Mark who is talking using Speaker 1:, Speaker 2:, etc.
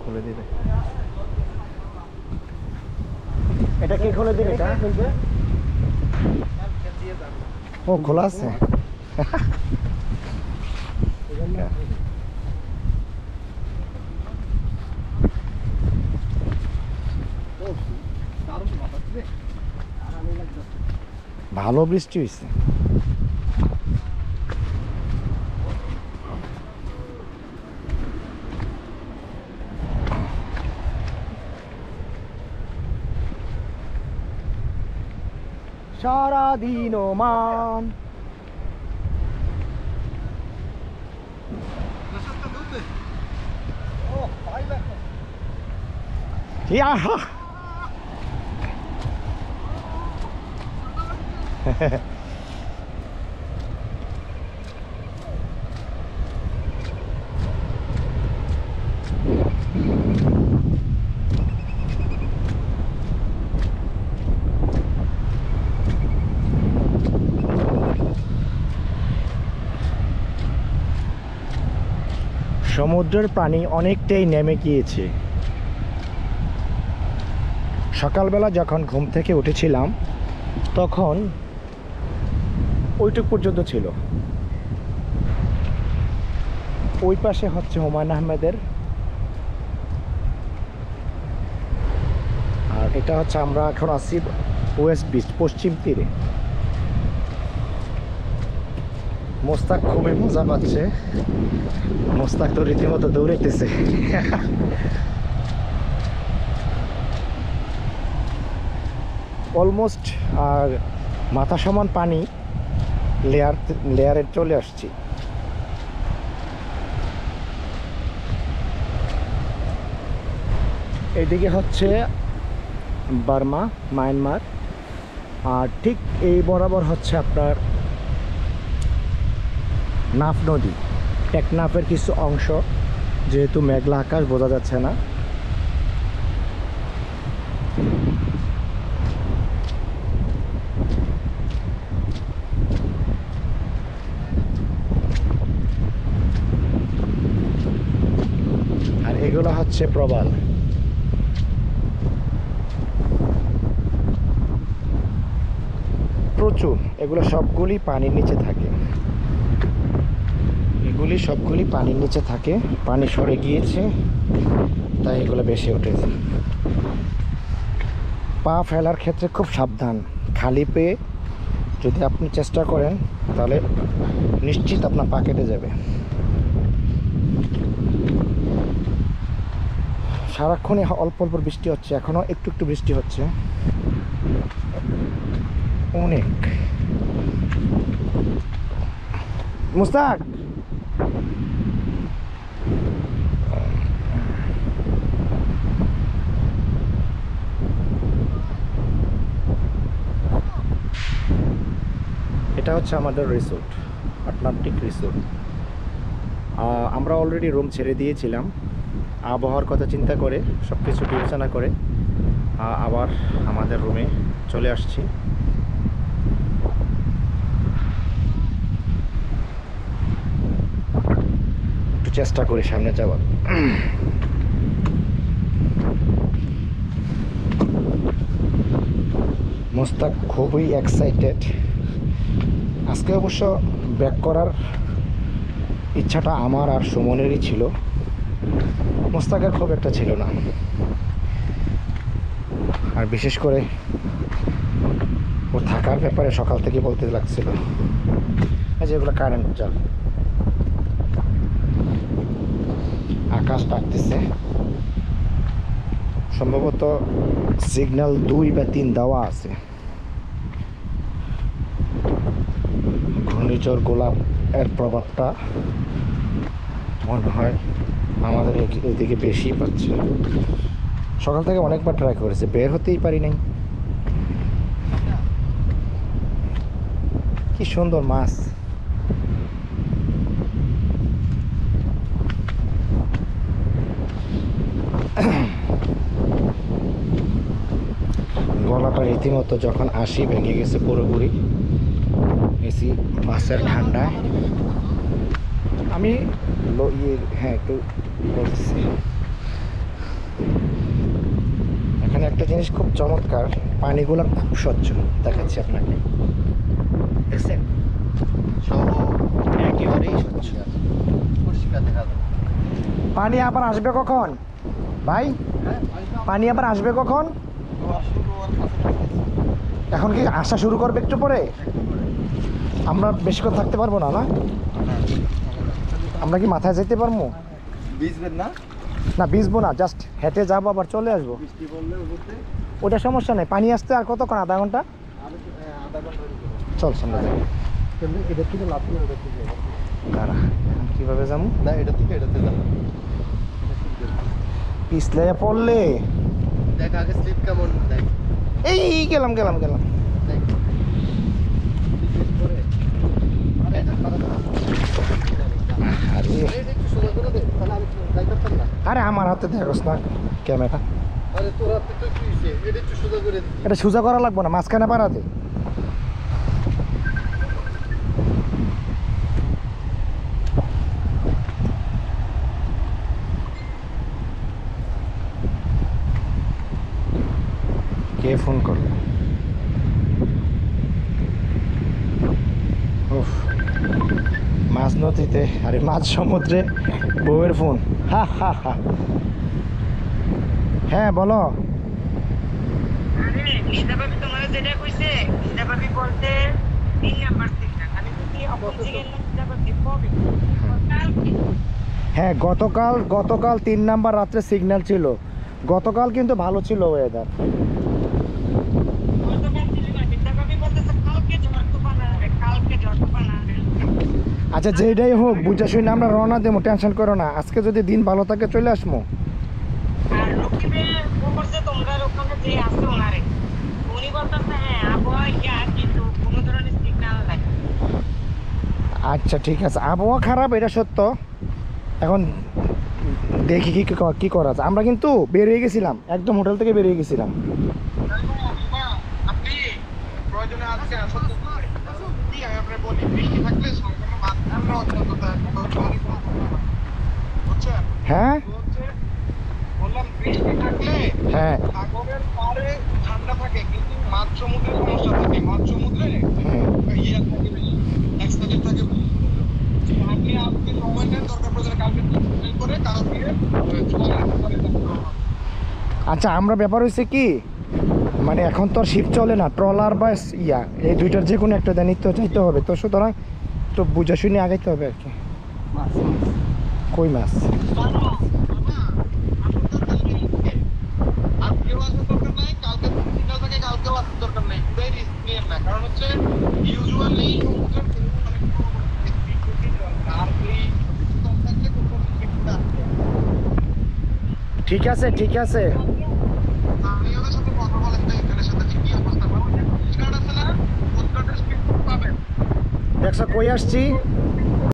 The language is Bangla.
Speaker 1: খুলে দিবে।
Speaker 2: এটা কে খুলে দিবে? এটা
Speaker 1: ও খোলা আছে। ভালো বৃষ্টি হয়েছে।
Speaker 2: সারাদিন ওমান
Speaker 1: ইয়াহা সমুদ্রের পানি অনেকটাই নেমে গিয়েছে। সকালবেলা যখন ঘুম থেকে উঠেছিলাম তখন ওইটুক পর্যন্ত ছিল। ওই পাশে হচ্ছে হুমায়ুন আহমেদের, আর এটা হচ্ছে আমরা এখন আছি ওয়েস্ট বিচ, পশ্চিম তীরে। মোস্তাক খুবই মজা পাচ্ছে। মোস্তাক তো রীতিমতো দৌড়াইতেছে। অলমোস্ট আর মাথা সমান পানি লেয়ারে চলে আসছি। এইদিকে হচ্ছে বার্মা, মায়ানমার, আর ঠিক এই বরাবর হচ্ছে আপনার নাফ নদী। টেকনাফের কিছু অংশ, যেহেতু মেঘলা আকাশ বোঝা যাচ্ছে না। আর এগুলো হচ্ছে প্রবাল। প্রচুর, এগুলো সবগুলি পানির নিচে থাকে। এগুলি সবগুলি পানির নিচে থাকে, পানি সরে গিয়েছে তাই এগুলো বেশি উঠেছে। পা ফেলার ক্ষেত্রে খুব সাবধান। খালি পেয়ে যদি আপনি চেষ্টা করেন তাহলে নিশ্চিত আপনার পা কেটে যাবে। সারাক্ষণই অল্প অল্প বৃষ্টি হচ্ছে, এখনও একটু একটু বৃষ্টি হচ্ছে। অনেক। মুস্তাক, এটা হচ্ছে আমাদের রিসোর্ট, আটলান্টিক রিসোর্ট। আমরা অলরেডি রুম ছেড়ে দিয়েছিলাম। আবহাওয়ার কথা চিন্তা করে, সব কিছু বিবেচনা করে আবার আমাদের রুমে চলে আসছি। একটু চেষ্টা করি সামনে যাওয়ার। মোস্তাক খুবই এক্সাইটেড। আজকে অবশ্য ব্যাক করার ইচ্ছাটা আমার আর সুমনেরই ছিল, মোস্তাকের খুব একটা ছিল না। আর বিশেষ করে ও থাকার ব্যাপারে সকাল থেকে বলতে লাগছিল। এই যেগুলো কারেন্ট জাল, আকাশ ডাকতেছে। সম্ভবত সিগন্যাল 2 বা 3 দেওয়া আছে। ঘূর্ণিঝড় গোলাপ এর প্রভাবটা মনে হয় আমাদের এদিকে বেশি পাচ্ছে। সকাল থেকে অনেকবার ট্রাই করেছে, বের হতেই পারি নাই। কি সুন্দর মাছ। জানালাটা রীতিমতো যখন আসি ভেঙে গেছে পুরোপুরি। এসি বাসের ঠান্ডায় আমি হ্যাঁ একটু বলছি। এখানে একটা জিনিস খুব চমৎকার, পানিগুলো খুব স্বচ্ছ, দেখাচ্ছি আপনাকে, দেখছেন একেবারেই স্বচ্ছ। পানি আবার আসবে কখন ভাই? পানি আবার আসবে কখন? এখন কি আসা শুরু করবে একটু পরে? আমরা বেশিক্ষণ থাকতে পারবো না, না আমরা কি মাথায় যেতে পারবো? না ভিজবো না, জাস্ট হেঁটে যাবো আবার চলে আসবো। ওটা সমস্যা নেই, পানি আসতে আর কতক্ষণ, আধা ঘন্টা? চল সামনে যাই। এটা থেকে লাভ দাঁড়া, এখন কীভাবে যাবো? না এটা থেকে এটাতে যাবো, পিছলে পড়লে দেখ আগে স্লিপ কেমন দেখ। এই গেলাম গেলাম গেলাম। আরে আমার হাতে দেখোস না ক্যামেরা, এটা সোজা করা লাগবো না, মাঝখানে পাড়াতে। কে ফোন করলো? উফ, মাঝ নদীতে, আরে মাঝ সমুদ্রে বউয়ের ফোন। হা হা হা। হ্যাঁ বলো। হ্যাঁ গতকাল 3 নাম্বার রাত্রে সিগন্যাল ছিল। গতকাল কিন্তু ভালো ছিল ওয়েদার। আচ্ছা যেটাই হোক বুঝা শুনে আমরা রওনা দেবো, টেনশন করো না। আজকে যদি দিন ভালো থাকে চলে আসবো। আচ্ছা ঠিক আছে, আবহাওয়া খারাপ এটা সত্য। এখন দেখি কি করা যায়। আমরা কিন্তু বেরিয়ে গেছিলাম, একদম হোটেল থেকে বেরিয়ে গেছিলাম। হ্যাঁ হ্যাঁ
Speaker 3: ঠান্ডা থাকে কিন্তু মাঝ সমুদ্রে সমস্যা থাকে। মাঝ সমুদ্রে থাকে। আপনি আজকে সময় নেন, দরকার পড়লে কালকে করে কালকে।
Speaker 1: আচ্ছা আমরা ব্যাপার হয়েছে কি, মানে এখন তো আর শিপ চলে না, ট্রলার বা এই দুইটার যে কোনো একটা দানিত্ব চাইতে হবে, তো সুতরাং তো বুঝা শুনে আগাইতে হবে আর কি। কই মাছ?
Speaker 3: আজকেও আসার দরকার নাই, কালকে সিগন্যাল থাকে কালকেও আসার দরকার নাই। কারণ হচ্ছে ইউজুয়ালি
Speaker 1: ঠিক আছে ঠিক আছে। দেখছো কই আসছি?